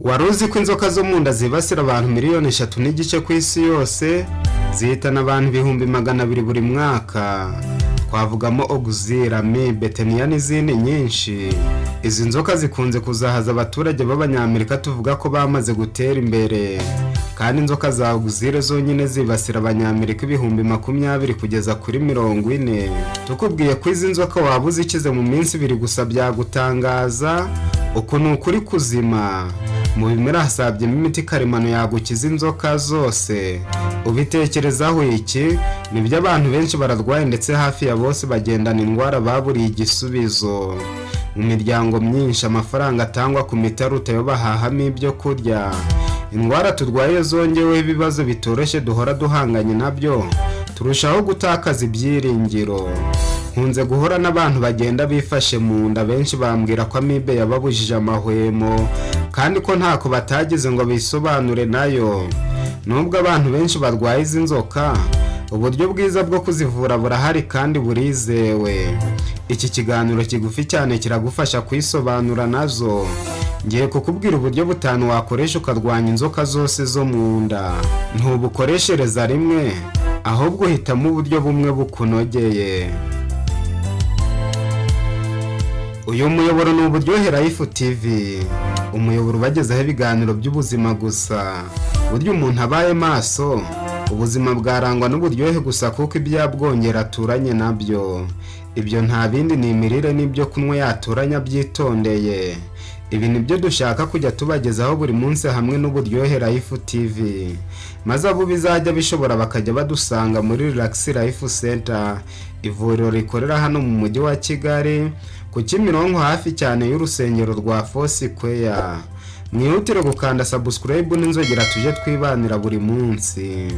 Wari uzi ko inzoka zo mu nda zibasira abantu miliyoni 3.5 ku isi yose, zihitana abantu 200,000 buri mwaka. Twavugamo Oguzira, Betenia n'izindi nyinshi. Izi nzoka zikunze kuzahaza abaturage b'Abanyamerika tuvuga ko bamaze gutera imbere. Kandi inzoka za Oguzira zonyine zibasira Abanyamerika 20,000 kugeza kuri 40. Tukubwiye ko izi nzoka wabuze ikize mu minsi 2 gusa byagutangaza. Uko ni ukuri kuzima. Mu bimera hasabyemo imiti karemano yagukiza inzoka zose. Ubitekerezaho iki? Nibyo abantu benshi bararwaye ndetse hafi ya bose bagendana indwara baburiye igisubizo. Mu miryango myinshi amafaranga atangwa ku mitaruta yo bahahamo ibyo kurya. Indwara turwaye zongeweho ibibazo bitoroshye duhora duhanganye nabyo, turushaho gutakaza ibyiringiro. Nkunze guhora n'abantu bagenda bifashe mu nda, benshi bambwira ko amibe yababujije amahwemo kandi ko ntako batagize ngo bisobanure nayo. Nubwo abantu benshi barwaye izi nzoka, uburyo bwiza bwo kuzivura burahari kandi burizewe. Iki kiganiro kigufi cyane kiragufasha kwisobanura nazo. Ngiye kukubwira uburyo 5 wakoresha ukarwanya inzoka zose zo mu nda. Ntubukoreshereza rimwe, ahubwo uhitamo uburyo bumwe bukunogeye. Uyu muyoboro ni Uburyohe Life TV, umuyoboro bagezaho ibiganiro by'ubuzima gusa. Buryo umuntu abaye maso, ubuzima bwarangwa n'uburyohe gusa kuko ibyabwongera aturanye nabyo. Ibyo nta bindi ni imirire n'ibyo kunywa yaturanya byitondeye. Ibi nibyo dushaka kujya tubagezaho buri munsi hamwe n'Uburyohe Life TV. Maze abo bizajya bishobora bakajya badusanga muri Relax Life Center, ivuriro rikorera hano mu mujyi wa Kigali, ku Kimironko hafi cyane y'urusengero rwa Foursquare. Mwihutire gukanda subscribe n'inzogera tuje twibanira buri munsi.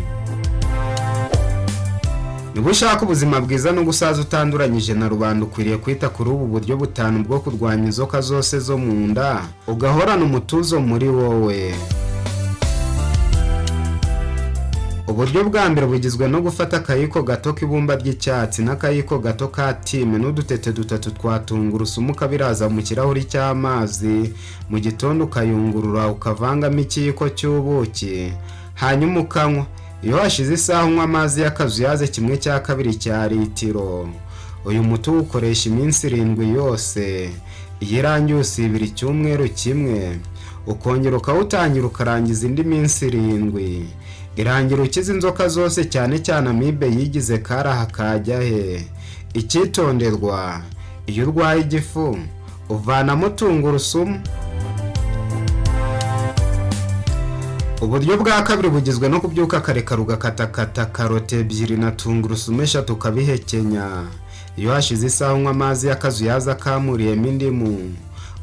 Niba ushaka ubuzima bwiza no gusaza utanduranyije na rubanda, ukwiriye kwita kuri ubu buryo 5 bwo kurwanya inzoka zose zo mu nda, ugahorana umutuzo muri wowe. Uburyo bwa mbere bugizwe no gufata akayiko gato k'ibumba ry'icyatsi n'akayiko gato ka time n'udutete 3 twa tungurusumu kabiraza mu kirahuri cy'amazi. Mu gitondo ukayungurura ukavangamo ikiyiko cy'ubuki, hanyuma ukanywa. Iyo hashize isaha unywa amazi y'akazuyaze 1/2 cya litiro. Uyu muti ukoresha iminsi 7 yose. Iyo irangiye usibira icyumweru kimwe, ukongera ukawutangira ukarangiza indi minsi 7. Irangira ukiza inzoka zose, cyane cyane amibe yigize karaha kajyahe. Icyitonderwa, iyo urwaye igifu uvanamo tungurusumu. Uburyo bwa kabiri bugizwe no kubyuka kare ugakatakata karoti 2 na tungurusumu 3 ukabihekenya. Iyo hashize isaha unywa amazi y'akazuyaze akamuriyemo indimu.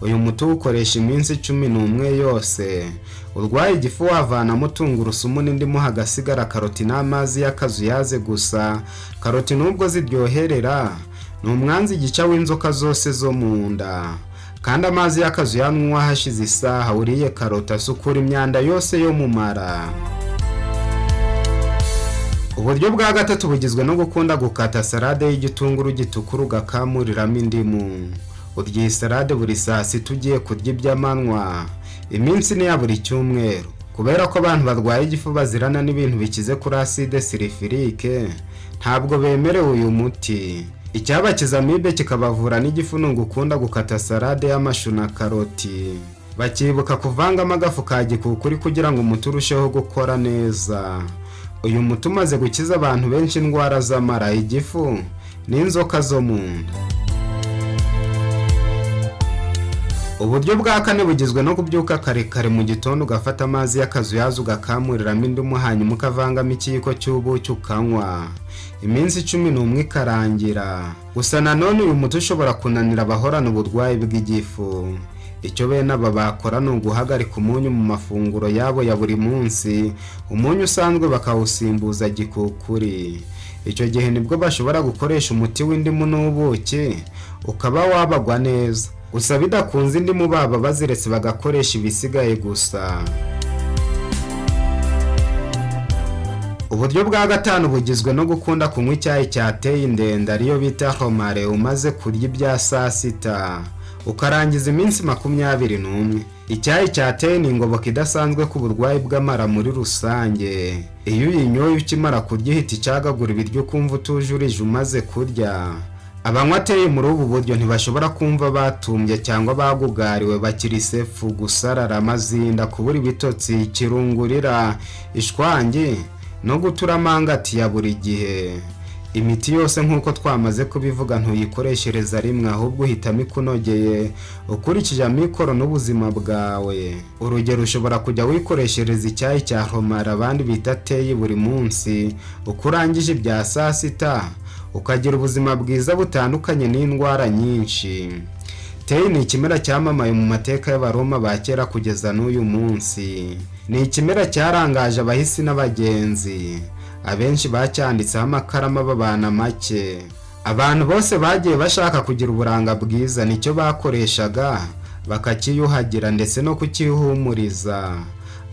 Uyu muti ukoresha iminsi 11 yose. Urwaye igifu wavanamo tungurusumu n'indimu, hagasigara karoti n'amazi y'akazuyaze gusa. Karoti nubwo ziryoherera, ni umwanzi gica w'inzoka zose zo mu nda. Kandi amazi y'akazuyaze hashize isaha uriye karoti asukura imyanda yose yo mu mara. Uburyo bwa gatatu bugizwe no gukunda gukata salade y'igitunguru gitukura ugakamuriramo indimu. Urya salade buri saa 6 ugiye kurya iby'amanywa. Iminsi ni ya buri cyumweru. Kubera ko abantu barwaye igifu bazirana n'ibintu bikize kuri acide sulfurique, ntabwo bemerewe uyu muti. Icyabakiza amibe kikabavura n'igifu ni ugukunda gukata salade y'amashu na karoti. Bakibuka kuvangamo agafu ka gikukuri kugira ngo umuti urusheho gukora neza. Uyu muti umaze gukiza abantu benshi indwara z'amara, igifu n'inzoka zo mu nda. Uburyo bwa 4 bugizwe no kubyuka kare mu gitondo ugafata amazi y'akazuyaze ugakamuriramo indimu, hanyuma ukavangamo ikiyiko cy'ubuki ukanywa. Iminsi 11 ikarangira. Gusa nanone uyu muti ushobora kunanira abahorana uburwayi bw'igifu. Icyo bene aba bakora ni uguhagarika umunyu mu mafunguro yabo ya buri munsi. Umunyu usanzwe bakawusimbuza gikukuri. Icyo gihe nibwo bashobora gukoresha umuti w'indimu n'ubuki, ukaba wabagwa neza. Gusa bidakunze indimu baba baziretse bagakoresha ibisigaye gusa. Uburyo bwa 5 bugizwe no gukunda kunywa icyayi cyateye indenda, ariyo bita homare, umaze kurya ibya saa 6. ukarangiza iminsi 21. Icyayi cyateye ni ingoboka idasanzwe ku burwayi bw'amara muri rusange. Iyo uyinyoye ukimara kurya ihita icagagura ibiryo kumva utujurije umaze kurya. Abanywa teye muri ubu buryo ntibashobora kumva batumbye cyangwa bagugariwe, bakiri sefu, gusarara amazinda, kubura ibitotsi, kirungurira, ishwangi no gutura amangati ya buri gihe. Imiti yose nk'uko twamaze kubivuga ntuyikoreshereza rimwe, ahubwo uhitamo ikunogeye ukurikije amikoro n'ubuzima bwawe. Urugero, ushobora kujya wikoreshereza icyayi cya romari abandi bita teyi buri munsi, uko urangije ibya saa sita ukagira ubuzima bwiza butandukanye n'indwara nyinshi. Teyi ni ikimera cyamamaye mu mateka y'Abaroma ba kera kugeza n'uyu munsi. Ni ikimera cyarangaje abahisi n'abagenzi. Abenshi bacyanditseho amakarama babana make. Abantu bose bagiye bashaka kugira uburanga bwiza nicyo bakoreshaga, bakakiyuhagira ndetse no kukihumuriza.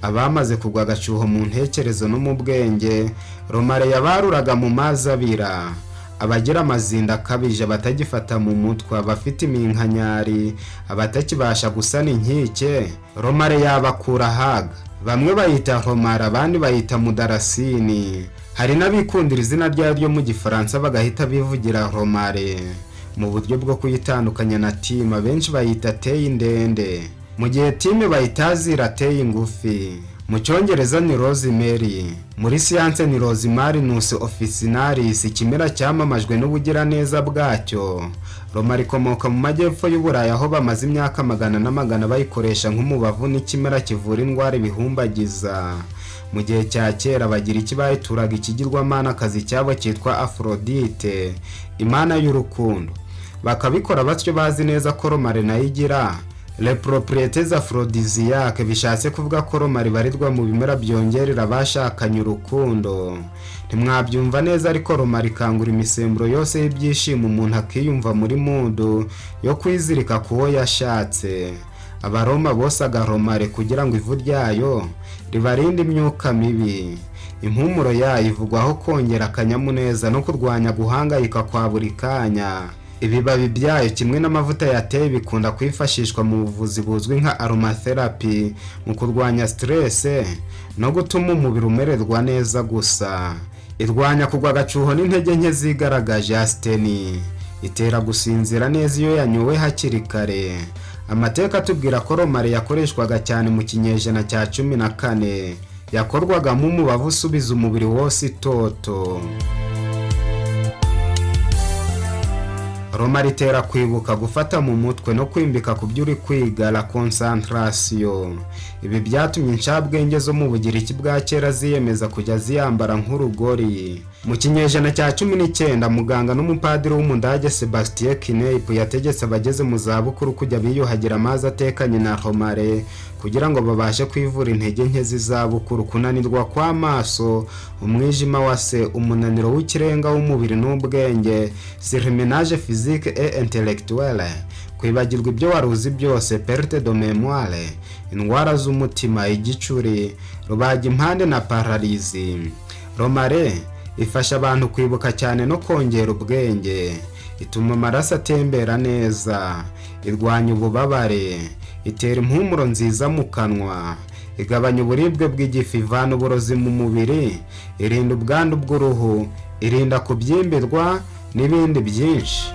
Abamaze kugwa agacuho mu ntekerezo no mu bwenge, romare yabaruraga mu mazi abira. Abagira amazinda akabije, batagifata mu mutwe, abafite iminkanyari, abatakibasha gusana inkike, romare yabakura haga. Bamwe bayita romare, abandi bayita mudarasini. Hari n'abikundira izina ryo mu gifaransa bagahita bivugira romare. Mu buryo bwo kuyitandukanya na time, benshi bayita teyi ndende, mu gihe time bayitazira teyi ngufi. Mu cyongereza ni rosemary, muri siyanse ni Rosmarinus officinalis, ikimera cyamamajwe n'ubugiraneza bwacyo. Romari ikomoka mu majyepfo y'Uburayi, aho bamaze imyaka magana n'amagana bayikoresha nk'umubavu n'ikimera kivura indwara ibihumbagiza. Mu gihe cya kera bagira ikibayituraga ikigirwamanakazi cyabo cyitwa Aphrodite, imana y'urukundo. Bakabikora batyo bazi neza ko romari nayo igira les propriétés aphrodisiaques, bishatse kuvuga ko romari barirwa mu bimera byongerera abashakanye urukundo. Ntimwabyumva neza, ariko romari ikangura imisemburo yose y'ibyishimo, umuntu akiyumva muri mudu yo kwizirika kuwo yashatse. Abaroma bosaga romari kugira ngo ivu ryayo ribarinde imyuka mibi. Impumuro yayo ivugwaho kongera akanyamuneza no kurwanya guhangayika kwa buri kanya. Ibibabi byayo kimwe n'amavuta yateye bikunda kwifashishwa mu buvuzi buzwi nka aromatherapy, mu kurwanya stress no gutuma umubiri umererwa neza gusa. Irwanya kugwa agacuho n'intege nke zigaragaje asteni. Itera gusinzira neza iyo yanyowe hakiri kare. Amateka atubwira ko romari yakoreshwaga cyane mu kinyejana cya 14. Yakorwagamo umubavu usubiza umubiri wose itoto. Romari itera kwibuka, gufata mu mutwe no kwimbika ku byo uri kwiga, la concentration. Ibi byatumye incabwenge zo mu Bugiriki bwa kera ziyemeza kujya ziyambara nk'urugori. Mu kinyejana cya 19, muganga n'umupadiri w'umudage Sebastien Kneipp yategetse abageze mu zabukuru kujya biyuhagira amazi atekanye na romare kugira ngo babashe kwivura intege nke z'izabukuru, kunanirwa kw'amaso, umwijima wase, umunaniro w'ikirenga w'umubiri n'ubwenge, surmenage physique et intellectuelle, kwibagirwa ibyo waruzi byose, perte de mémoire, indwara z'umutima, igicuri, rubaga impande na paralysie. Romare ifasha abantu kwibuka cyane no kongera ubwenge. Ituma amaraso atembera neza, irwanya ububabare, itera impumuro nziza mu kanwa, igabanya uburibwe bw'igifu, ivana uburozi mu mubiri, irinda ubwandu bw'uruhu, irinda kubyimbirwa n'ibindi byinshi.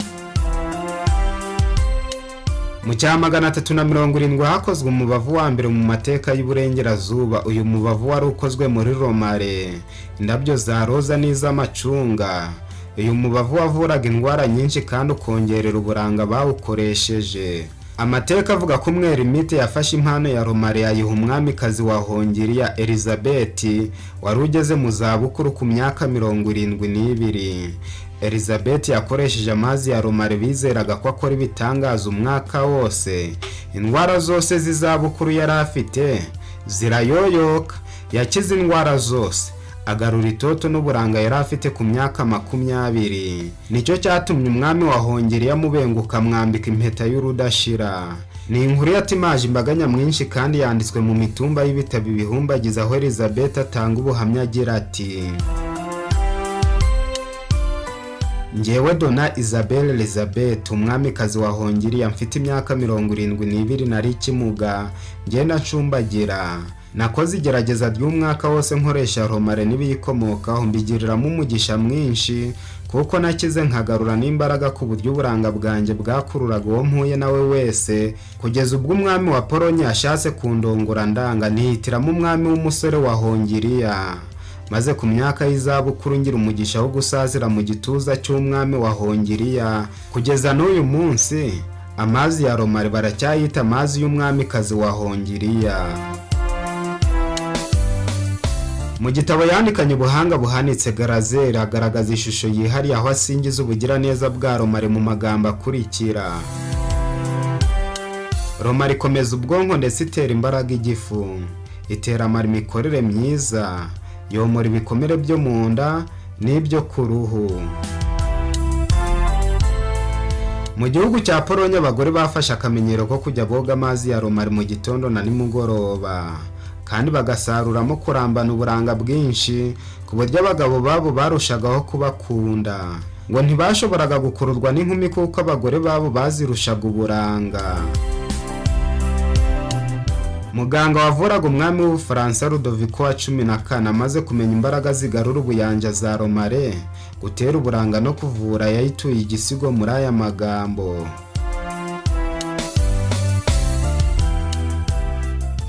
Mu cya 370 hakozwe umubavu wa mbere mu mateka y'Iburengerazuba. Uyu mubavu wari ukozwe muri romare, indabyo za roza n'iz'amacunga. Uyu mubavu wavuraga indwara nyinshi kandi ukongerera uburanga bawukoresheje. Amateka avuga ko umwerimite yafashe impano ya romare yayiha umwamikazi wa Hongiriya Elizabeth, wari ugeze mu zabukuru ku myaka 72. Elizabeth yakoresheje amazi ya romare, bizeraga ko akora ibitangaza umwaka wose. Indwara zose z'izabukuru yari afite zirayoyoka, yakize indwara zose, agarura itoto n'uburanga yari afite ku myaka 20. Nicyo cyatumye umwami wa Hongiriya mubenguka, mwambika impeta y'urudashira. Ni inkuru yatimaje imbaga nyamwinshi kandi yanditswe mu mitumba y'ibitabo ibihumbagiza, aho Elizabeth atanga ubuhamya agira ati: Njyewe Dona Isabelle Elizabeth umwamikazi wa Hongiriya mfite imyaka 72 nari ikimuga ngenda ncumbagira. Nakoze igerageza ry'umwaka wose nkoresha romare n'ibiyikomokaho mbigiriramo umugisha mwinshi kuko nakize nkagarura n'imbaraga ku buryo uburanga bwanjye bwakururaga uwo mpuye nawe wese, kugeza ubwo umwami wa Polonye yashatse kundongora ndanga ntihitiramo umwami w'umusore wa Hongiriya. Maze ku myaka y'izabukuru ngira umugisha wo gusazira mu gituza cy'umwami wa Hongiriya. Kugeza n'uyu munsi amazi ya romare baracyayita amazi y'umwamikazi wa Hongiriya. Mu gitabo yandikanye ubuhanga buhanitse Garazeri agaragaza ishusho yihariye aho asingiza ubugiraneza bwa romare mu magambo akurikira: romare ikomeza ubwonko ndetse itera imbaraga igifu, itera imikorere myiza, yomora ibikomere byo mu nda n'ibyo ku ruhu. Mu gihugu cya Polonye abagore bafashe akamenyero ko kujya boga amazi ya romare mu gitondo na nimugoroba, kandi bagasaruramo kurambana uburanga bwinshi ku buryo abagabo babo barushagaho kubakunda, ngo ntibashoboraga gukururwa n'inkumi kuko abagore babo bazirushaga uburanga. Muganga wavuraga umwami w'Ubufaransa Rudoviko wa 14 amaze kumenya imbaraga zigarura ubuyanja za romare, gutera uburanga no kuvura, yayituye igisigo muri aya magambo: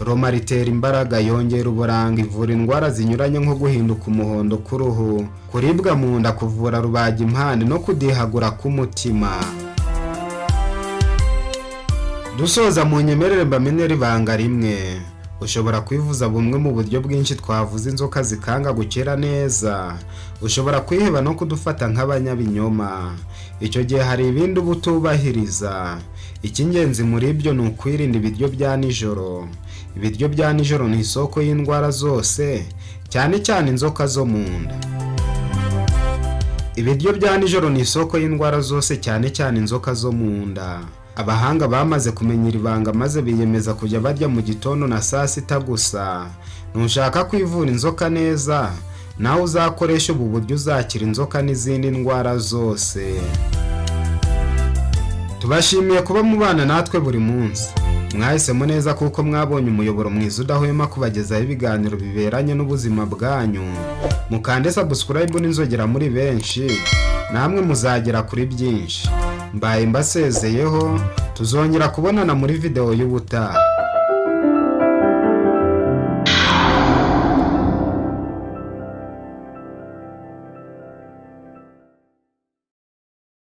romare itera imbaraga, yongera uburanga, ivura indwara zinyuranye nko guhinduka umuhondo k'uruhu, kuribwa mu nda, kuvura rubagimpande no kudihagura k'umutima. Dusoza mu nyemerere mbamenera ibanga rimwe: ushobora kwivuza bumwe mu buryo bwinshi twavuze inzoka zikanga gukira neza. Ushobora kwiheba no kudufata nk'abanyabinyoma, icyo gihe hari ibindi uba utubahiriza. Icy'ingenzi muri ibyo ni ukwirinda ibiryo bya nijoro. Ibiryo bya nijoro ni isoko y'indwara zose, cyane cyane inzoka zo mu nda. Ibiryo bya nijoro ni isoko y'indwara zose, cyane cyane inzoka zo mu nda. Abahanga bamaze kumenyera ibanga maze biyemeza kujya barya mu gitondo na saa sita gusa. Nushaka kwivura inzoka neza, nawe uzakoresha ubu buryo uzakira inzoka n'izindi ndwara zose. Tubashimiye kuba mubana natwe buri munsi. Mwahisemo neza kuko mwabonye umuyoboro mwiza udahwema kubagezaho ibiganiro biberanye n'ubuzima bwanyu. Mukande subscribe n'inzogera muri benshi, namwe muzagera kuri byinshi. Mbaye mbasezeyeho, tuzongera kubonana muri video y'ubutaha.